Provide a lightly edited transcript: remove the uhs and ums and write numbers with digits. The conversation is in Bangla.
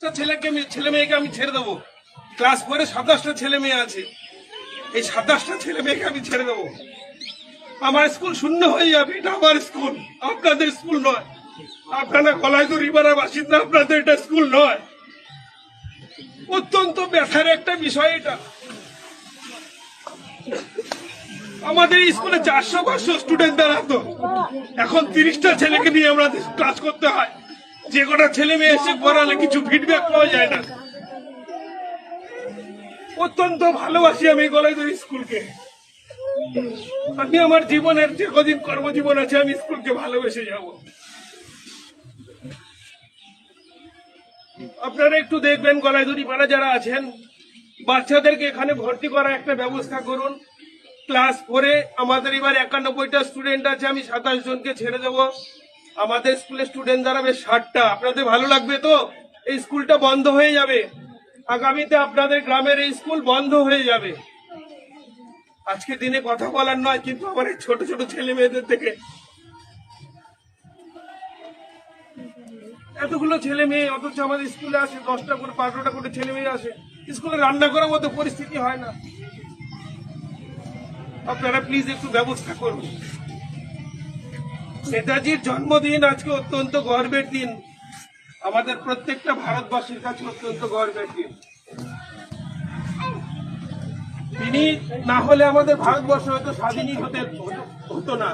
ছেলে মেয়েকে আমি ছেড়ে দেবো। ক্লাস 4-এ 27টা ছেলে মেয়ে আছে, এই 27টা ছেলে মেয়েকে আমি ছেড়ে দেবো? আমার স্কুল শূন্য হয়ে যাবে। এটা আমার স্কুল, আপনাদের স্কুল নয়। আপনারা গলাইদড়ি পাড়ার বাসিন্দা, আপনাদের এটা স্কুল নয়। অত্যন্ত ব্যথার একটা বিষয় এটা। আমাদের স্কুলে 400-500 স্টুডেন্ট দাঁড়াতো, এখন 30টা ছেলেকে নিয়ে আমাদের ক্লাস করতে হয়। যে কটা ছেলে মেয়ে এসে পড়ালে কিছু ফিডব্যাক পাওয়া যায় না। অত্যন্ত ভালোবাসি আমি গলাইদড়ি স্কুলকে। আমি আমার জীবনের যে কদিন কর্মজীবন আছে আমি স্কুলকে ভালোবেসে যাব। আপনারা একটু দেখবেন, গলাইদড়ি পাড়া যারা আছেন, বাচ্চাদেরকে এখানে ভর্তি করার একটা ব্যবস্থা করুন। ক্লাস 4-এ আমাদের এবার 91টা স্টুডেন্ট আছে, আমি 27 জনকে ছেড়ে দেবো। আমাদের স্কুলে স্টুডেন্ট দাঁড়াবে 60টা। আপনাদের ভালো লাগবে তো? এই স্কুলটা বন্ধ হয়ে যাবে আগামীতে, আপনাদের গ্রামের এই স্কুল বন্ধ হয়ে যাবে। আজকে দিনে কথা বলার নয়, কিন্তু আমার এই ছোট ছোট ছেলে মেয়েদের থেকে এতগুলো ছেলে মেয়ে, অথচ আমাদের স্কুলে আসে 10টা করে 15টা করে ছেলে মেয়ে আসে, স্কুলে রান্না করার মতো পরিস্থিতি হয় না। আপনারা প্লিজ একটু ব্যবস্থা করুন। নেতাজির জন্মদিন আজকে অত্যন্ত গর্বের দিন, আমাদের প্রত্যেকটা ভারতবাসীর কাছে অত্যন্ত গর্বের দিন। তিনি না হলে আমাদের ভারতবর্ষ হয়তো স্বাধীনই হতো না।